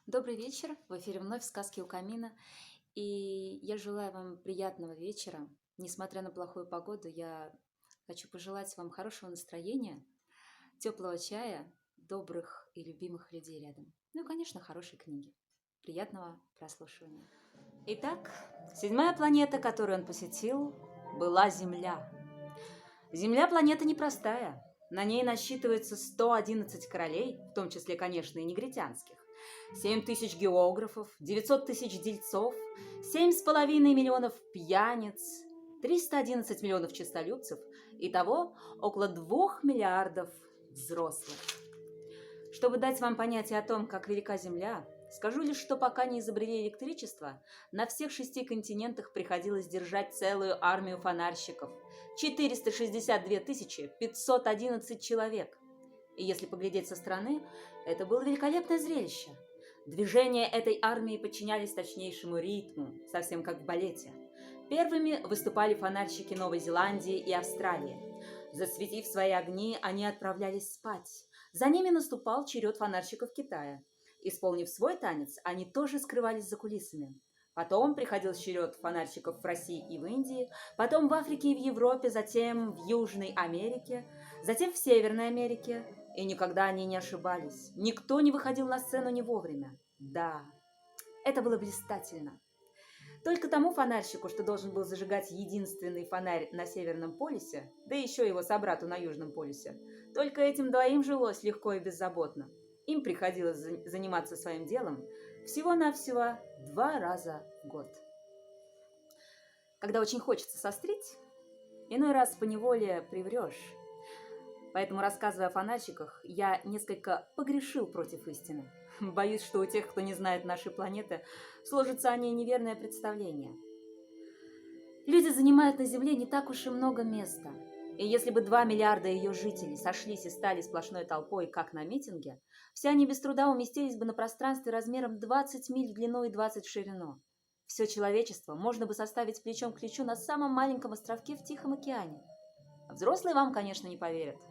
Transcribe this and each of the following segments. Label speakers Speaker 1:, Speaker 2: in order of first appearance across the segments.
Speaker 1: Добрый вечер, в эфире вновь «Сказки у камина». И я желаю вам приятного вечера. Несмотря на плохую погоду, я хочу пожелать вам хорошего настроения, теплого чая, добрых и любимых людей рядом. Ну и, конечно, хорошей книги. Приятного прослушивания. Итак, седьмая планета, которую он посетил, была Земля. Земля планета непростая. На ней насчитывается 111 королей, в том числе, конечно, и негритянских, 7 тысяч географов, 900 тысяч дельцов, 7,5 миллионов пьяниц, 311 миллионов честолюбцев, итого около 2 миллиардов взрослых. Чтобы дать вам понятие о том, как велика Земля, скажу лишь, что пока не изобрели электричество, на всех 6 континентах приходилось держать целую армию фонарщиков – 462 511 человек. И если поглядеть со стороны, это было великолепное зрелище. Движения этой армии подчинялись точнейшему ритму, совсем как в балете. Первыми выступали фонарщики Новой Зеландии и Австралии. Засветив свои огни, они отправлялись спать. За ними наступал черед фонарщиков Китая. Исполнив свой танец, они тоже скрывались за кулисами. Потом приходил черед фонарщиков в России и в Индии, потом в Африке и в Европе, затем в Южной Америке, затем в Северной Америке. И никогда они не ошибались. Никто не выходил на сцену не вовремя. Да, это было блистательно. Только тому фонарщику, что должен был зажигать единственный фонарь на Северном полюсе, да еще его собрату на Южном полюсе, только этим двоим жилось легко и беззаботно. Им приходилось заниматься своим делом всего-навсего 2 раза в год. Когда очень хочется сострить, иной раз поневоле приврешь. Поэтому, рассказывая о фонарщиках, я несколько погрешил против истины. Боюсь, что у тех, кто не знает нашей планеты, сложится о ней неверное представление. Люди занимают на Земле не так уж и много места. И если бы 2 миллиарда ее жителей сошлись и стали сплошной толпой, как на митинге, все они без труда уместились бы на пространстве размером 20 миль в длину и 20 в ширину. Все человечество можно бы составить плечом к плечу на самом маленьком островке в Тихом океане. Взрослые вам, конечно, не поверят.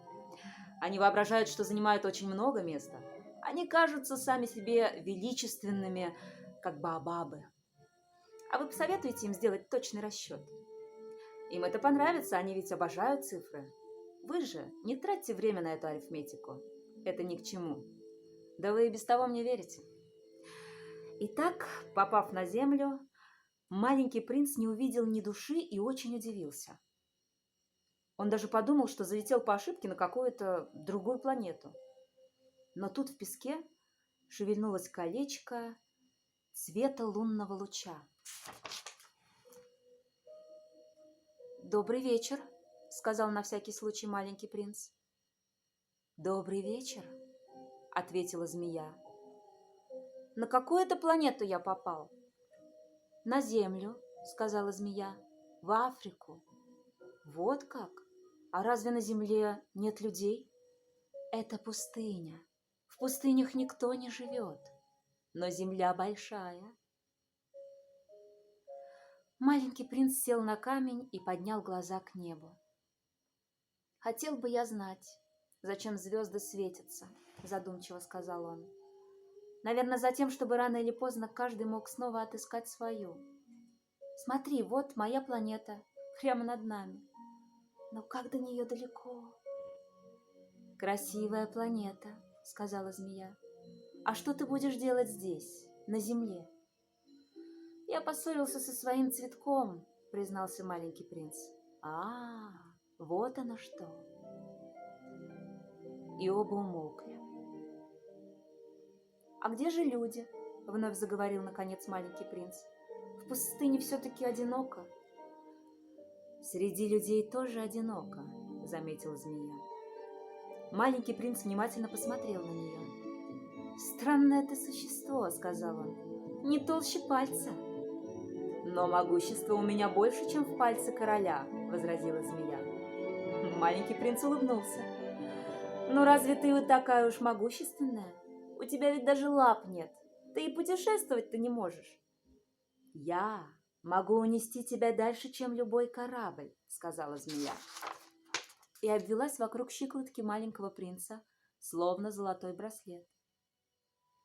Speaker 1: Они воображают, что занимают очень много места. Они кажутся сами себе величественными, как баобабы. А вы посоветуете им сделать точный расчет? Им это понравится, они ведь обожают цифры. Вы же не тратьте время на эту арифметику. Это ни к чему. Да вы и без того мне верите. Итак, попав на Землю, маленький принц не увидел ни души и очень удивился. Он даже подумал, что залетел по ошибке на какую-то другую планету. Но тут в песке шевельнулось колечко цвета лунного луча. «Добрый вечер», — сказал на всякий случай маленький принц. «Добрый вечер», — ответила змея. «На какую это планету я попал?» «На Землю», — сказала змея. «В Африку». «Вот как? А разве на Земле нет людей?» «Это пустыня. В пустынях никто не живет. Но Земля большая». Маленький принц сел на камень и поднял глаза к небу. «Хотел бы я знать, зачем звезды светятся», — задумчиво сказал он. «Наверное, за тем, чтобы рано или поздно каждый мог снова отыскать свою. Смотри, вот моя планета, прямо над нами. Но как до нее далеко?» «Красивая планета», — сказала змея. «А что ты будешь делать здесь, на Земле?» «Я поссорился со своим цветком», — признался маленький принц. «А, вот оно что!» И оба умолкли. «А где же люди?» — вновь заговорил наконец маленький принц. «В пустыне все-таки одиноко». «Среди людей тоже одиноко», — заметила змея. Маленький принц внимательно посмотрел на нее. «Странное ты существо», — сказал он, — «не толще пальца». «Но могущество у меня больше, чем в пальце короля», — возразила змея. Маленький принц улыбнулся. «Ну разве ты вот такая уж могущественная? У тебя ведь даже лап нет. Ты и путешествовать-то не можешь». «Я могу унести тебя дальше, чем любой корабль», — сказала змея. И обвелась вокруг щиколотки маленького принца, словно золотой браслет.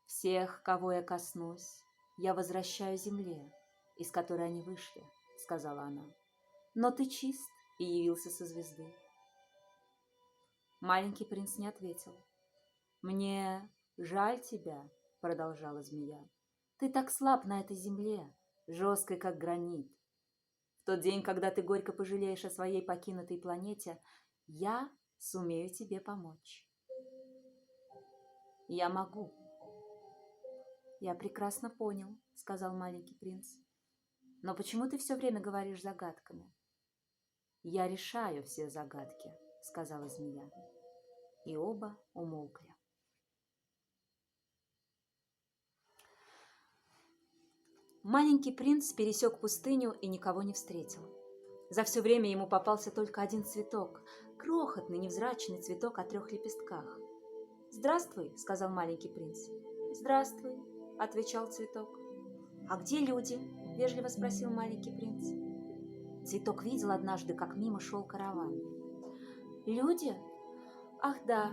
Speaker 1: Всех, кого я коснусь, я возвращаю земле, из которой они вышли, сказала она. Но ты чист и явился со звезды. Маленький принц не ответил. Мне жаль тебя, продолжала змея. Ты так слаб на этой земле, жесткой, как гранит. В тот день, когда ты горько пожалеешь о своей покинутой планете, я сумею тебе помочь. Я могу. Я прекрасно понял, сказал маленький принц. Но почему ты все время говоришь загадками? Я решаю все загадки, сказала змея. И оба умолкли. Маленький принц пересек пустыню и никого не встретил. За все время ему попался только один цветок, крохотный, невзрачный цветок о 3 лепестках. «Здравствуй», — сказал маленький принц. «Здравствуй», — отвечал цветок. «А где люди?» — вежливо спросил маленький принц. Цветок видел однажды, как мимо шел караван. «Люди? Ах да,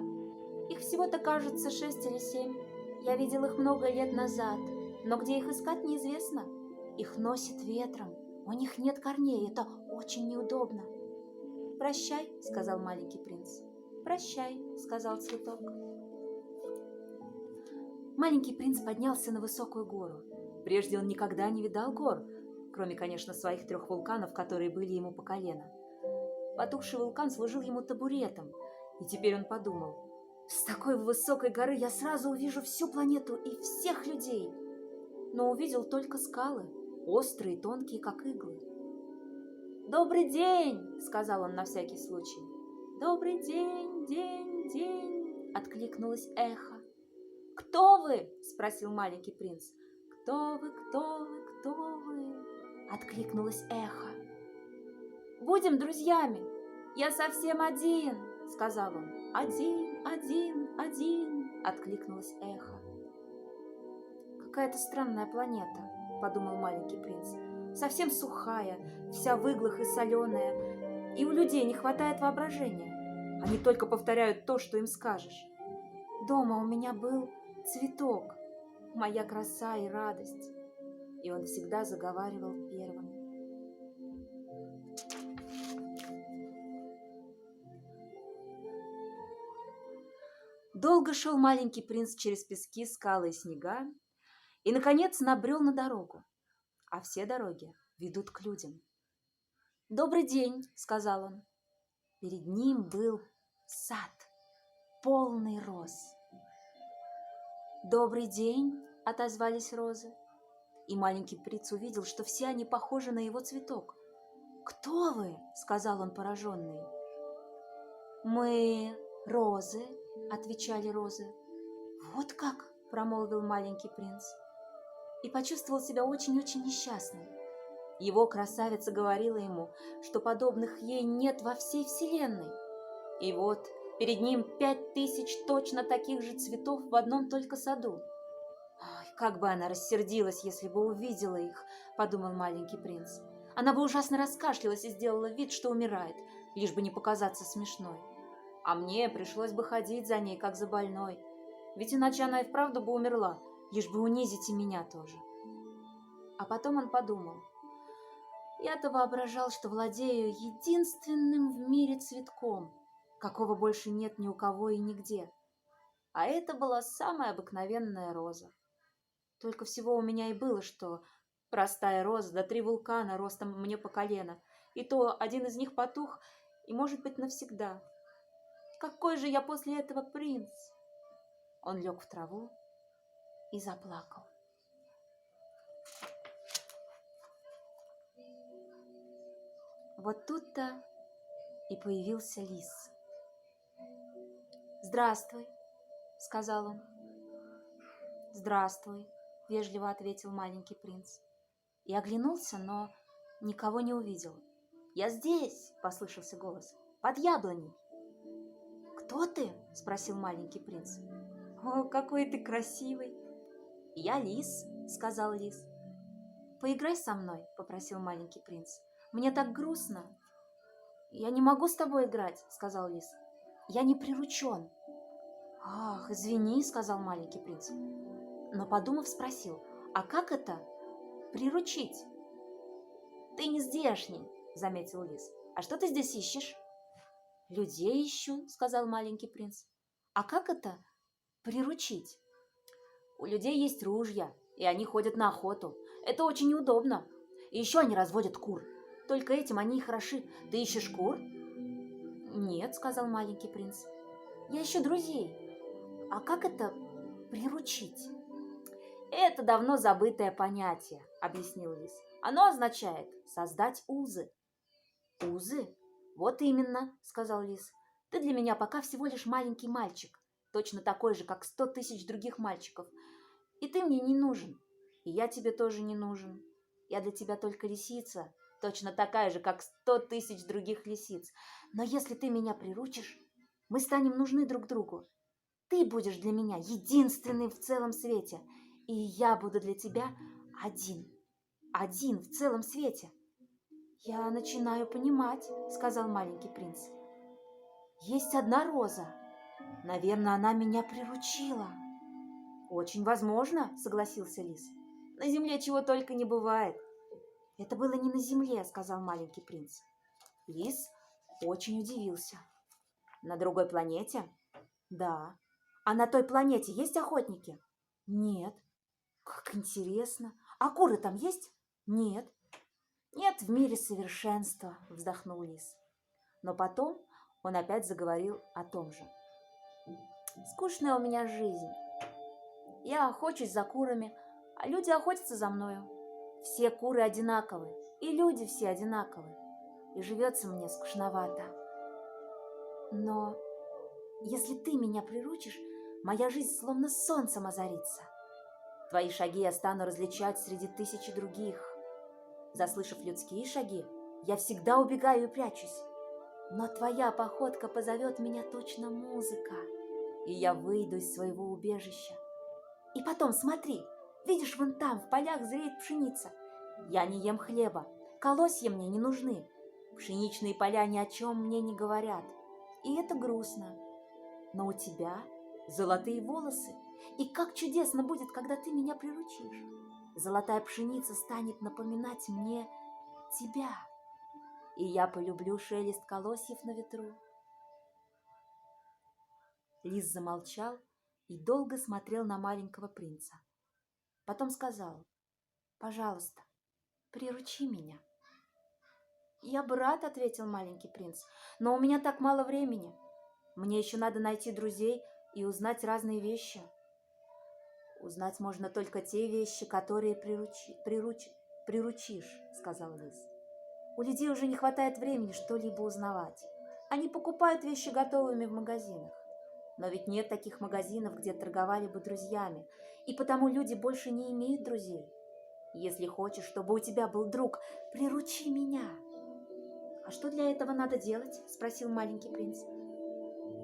Speaker 1: их всего-то, кажется, 6 или 7. Я видел их много лет назад, но где их искать неизвестно. Их носит ветром, у них нет корней, это очень неудобно». «Прощай», — сказал маленький принц. «Прощай», — сказал цветок. Маленький принц поднялся на высокую гору. Прежде он никогда не видал гор, кроме, конечно, своих 3 вулканов, которые были ему по колено. Потухший вулкан служил ему табуретом, и теперь он подумал: с такой высокой горы я сразу увижу всю планету и всех людей. Но увидел только скалы, острые и тонкие, как иглы. «Добрый день!» — сказал он на всякий случай. «Добрый день, день!» — откликнулось эхо. «Кто вы?» — спросил маленький принц. «Кто вы, кто вы, кто вы?» — откликнулось эхо. «Будем друзьями. Я совсем один», — сказал он. «Один, один, один», — откликнулось эхо. «Какая-то странная планета», — подумал маленький принц. «Совсем сухая, вся в иглах и соленая. И у людей не хватает воображения. Они только повторяют то, что им скажешь. Дома у меня был цветок, моя краса и радость». И он всегда заговаривал первым. Долго шел маленький принц через пески, скалы и снега и, наконец, набрел на дорогу. А все дороги ведут к людям. «Добрый день», — сказал он. Перед ним был сад, полный роз. «Добрый день», — отозвались розы. И маленький принц увидел, что все они похожи на его цветок. «Кто вы?» — сказал он, пораженный. «Мы розы», — отвечали розы. «Вот как?» — промолвил маленький принц. И почувствовал себя очень-очень несчастным. Его красавица говорила ему, что подобных ей нет во всей вселенной. И вот перед ним 5000 точно таких же цветов в одном только саду. «Ой, как бы она рассердилась, если бы увидела их», — подумал маленький принц. «Она бы ужасно раскашлялась и сделала вид, что умирает, лишь бы не показаться смешной. А мне пришлось бы ходить за ней, как за больной, ведь иначе она и вправду бы умерла, лишь бы унизить и меня тоже». А потом он подумал: я-то воображал, что владею единственным в мире цветком, какого больше нет ни у кого и нигде. А это была самая обыкновенная роза. Только всего у меня и было, что простая роза, да 3 вулкана ростом мне по колено, и то один из них потух, и, может быть, навсегда. Какой же я после этого принц? Он лег в траву и заплакал. Вот тут-то и появился лис. «Здравствуй», — сказал он. «Здравствуй», — вежливо ответил маленький принц. И оглянулся, но никого не увидел. «Я здесь», — послышался голос, — «под яблоней». «Кто ты?» — спросил маленький принц. «О, какой ты красивый!» «Я лис», — сказал лис. «Поиграй со мной», — попросил маленький принц. «Мне так грустно». «Я не могу с тобой играть», — сказал лис. «Я не приручен». «Ах, извини», — сказал маленький принц. но, подумав, спросил: «А как это приручить?» «Ты не здешний», — заметил лис. «А что ты здесь ищешь?» «Людей ищу», — сказал маленький принц. «А как это приручить?» «У людей есть ружья, и они ходят на охоту. Это очень неудобно. И еще они разводят кур. Только этим они и хороши. Ты ищешь кур?» «Нет», — сказал маленький принц. «Я ищу друзей. А как это приручить?» «Это давно забытое понятие», — объяснил лис. «Оно означает создать узы». «Узы? Вот именно», — сказал лис. «Ты для меня пока всего лишь маленький мальчик, точно такой же, как 100 000 других мальчиков. И ты мне не нужен, и я тебе тоже не нужен. Я для тебя только лисица, точно такая же, как 100 000 других лисиц. Но если ты меня приручишь, мы станем нужны друг другу. Ты будешь для меня единственный в целом свете, и я буду для тебя один. Один в целом свете». «Я начинаю понимать», — сказал маленький принц. «Есть одна роза. Наверное, она меня приручила». «Очень возможно», — согласился лис. «На земле чего только не бывает». «Это было не на земле», — сказал маленький принц. Лис очень удивился. «На другой планете?» «Да». «А на той планете есть охотники?» «Нет». «Как интересно. А куры там есть?» «Нет». «Нет в мире совершенства», — вздохнул лис. Но потом он опять заговорил о том же. «Скучная у меня жизнь. Я охочусь за курами, а люди охотятся за мною. Все куры одинаковы, и люди все одинаковы. И живется мне скучновато. Но если ты меня приручишь, моя жизнь словно солнцем озарится. Твои шаги я стану различать среди тысячи других. Заслышав людские шаги, я всегда убегаю и прячусь. Но твоя походка позовет меня точно музыка, и я выйду из своего убежища. И потом, смотри, видишь, вон там в полях зреет пшеница. Я не ем хлеба, колосья мне не нужны. Пшеничные поля ни о чем мне не говорят, и это грустно. Но у тебя золотые волосы, и как чудесно будет, когда ты меня приручишь. Золотая пшеница станет напоминать мне тебя, и я полюблю шелест колосьев на ветру». Лис замолчал и долго смотрел на маленького принца. Потом сказал: «Пожалуйста, приручи меня». «Я бы рад», — ответил маленький принц, «но у меня так мало времени. Мне еще надо найти друзей и узнать разные вещи». «Узнать можно только те вещи, которые приручишь», — сказал лис. «У людей уже не хватает времени что-либо узнавать. Они покупают вещи готовыми в магазинах. Но ведь нет таких магазинов, где торговали бы друзьями, и потому люди больше не имеют друзей. Если хочешь, чтобы у тебя был друг, приручи меня». «А что для этого надо делать?» — спросил маленький принц.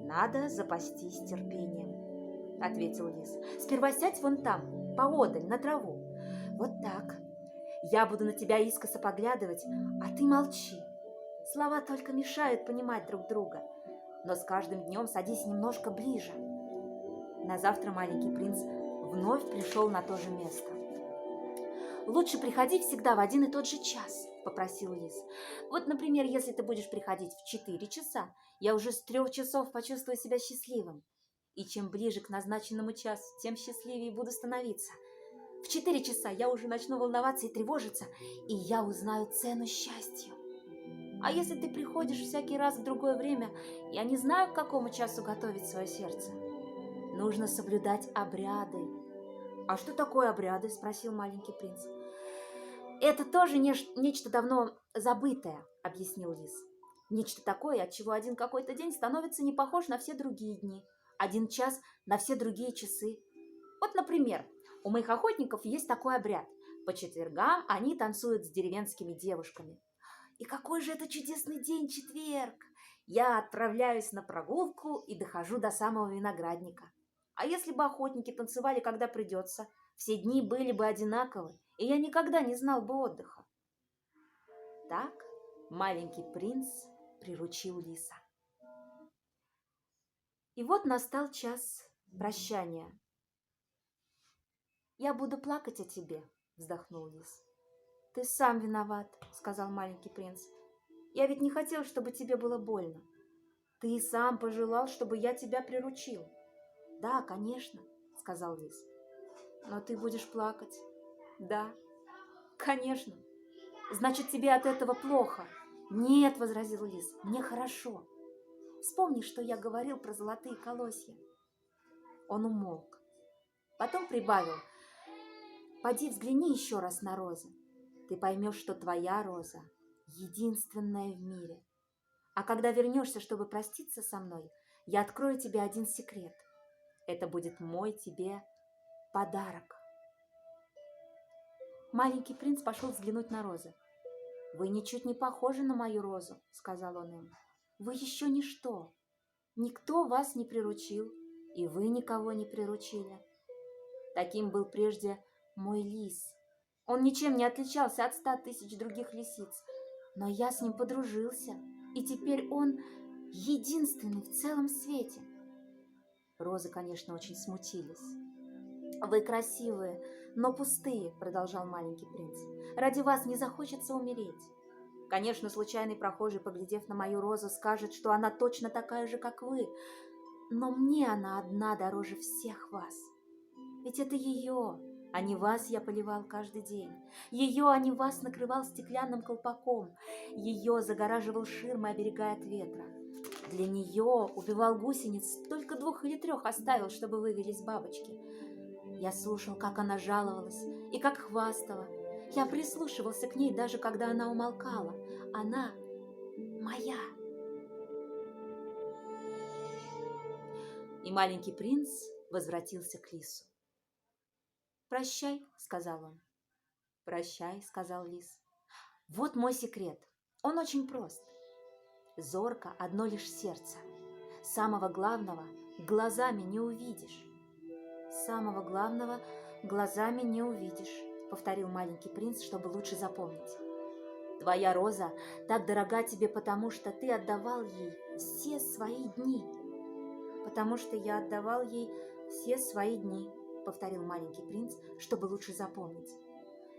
Speaker 1: «Надо запастись терпением», — ответил лис. «Сперва сядь вон там, поодаль, на траву. Вот так. Я буду на тебя искоса поглядывать, а ты молчи. Слова только мешают понимать друг друга. Но с каждым днем садись немножко ближе». На завтра маленький принц вновь пришел на то же место. «Лучше приходи всегда в один и тот же час», — попросил лис. «Вот, например, если ты будешь приходить в 4 часа, я уже с 3 часов почувствую себя счастливым. И чем ближе к назначенному часу, тем счастливее буду становиться. В 4 часа я уже начну волноваться и тревожиться, и я узнаю цену счастью. А если ты приходишь всякий раз в другое время, я не знаю, к какому часу готовить свое сердце. Нужно соблюдать обряды». «А что такое обряды?» — спросил маленький принц. «Это тоже нечто давно забытое», — объяснил лис. «Нечто такое, от чего один какой-то день становится не похож на все другие дни, один час на все другие часы. Вот, например, у моих охотников есть такой обряд. По четвергам они танцуют с деревенскими девушками. И какой же это чудесный день, четверг! Я отправляюсь на прогулку и дохожу до самого виноградника. А если бы охотники танцевали, когда придется, все дни были бы одинаковы, и я никогда не знал бы отдыха». Так маленький принц приручил лиса. И вот настал час прощания. Я буду плакать о тебе, вздохнул лис. Ты сам виноват, сказал маленький принц. Я ведь не хотел, чтобы тебе было больно. Ты и сам пожелал, чтобы я тебя приручил. Да, конечно, сказал лис. Но ты будешь плакать. Да, конечно. Значит, тебе от этого плохо. Нет, возразил лис, мне хорошо. Вспомни, что я говорил про золотые колосья. Он умолк. Потом прибавил: поди взгляни еще раз на розы. Ты поймешь, что твоя роза единственная в мире. А когда вернешься, чтобы проститься со мной, я открою тебе один секрет. Это будет мой тебе подарок. Маленький принц пошел взглянуть на розы. «Вы ничуть не похожи на мою розу», — сказал он им. «Вы еще ничто. Никто вас не приручил, и вы никого не приручили. Таким был прежде мой лис. Он ничем не отличался от 100 тысяч других лисиц, но я с ним подружился, и теперь он единственный в целом свете». Розы, конечно, очень смутились. «Вы красивые, но пустые», — продолжал маленький принц. «Ради вас не захочется умереть. Конечно, случайный прохожий, поглядев на мою розу, скажет, что она точно такая же, как вы, но мне она одна дороже всех вас. Ведь это ее, а не вас я поливал каждый день. Ее, а не вас накрывал стеклянным колпаком. Ее загораживал ширмой, оберегая от ветра. Для нее убивал гусениц, только 2 или 3 оставил, чтобы вывелись бабочки. Я слушал, как она жаловалась и как хвастала. Я прислушивался к ней, даже когда она умолкала. Она моя». И маленький принц возвратился к лису. «Прощай», — сказал он. «Прощай», — сказал лис. «Вот мой секрет. Он очень прост. Зорко одно лишь сердце. Самого главного глазами не увидишь». «Самого главного глазами не увидишь», — повторил маленький принц, чтобы лучше запомнить. «Твоя роза так дорога тебе, потому что ты отдавал ей все свои дни». «Потому что я отдавал ей все свои дни», — повторил маленький принц, чтобы лучше запомнить.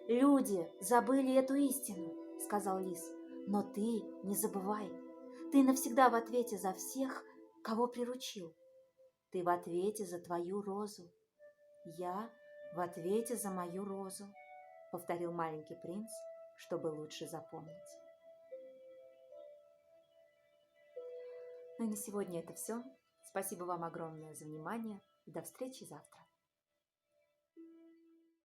Speaker 1: «Люди забыли эту истину», — сказал лис. «Но ты не забывай. Ты навсегда в ответе за всех, кого приручил. Ты в ответе за твою розу. Я в ответе за мою розу», — повторил маленький принц, чтобы лучше запомнить. Ну и на сегодня это все. Спасибо вам огромное за внимание. До встречи завтра.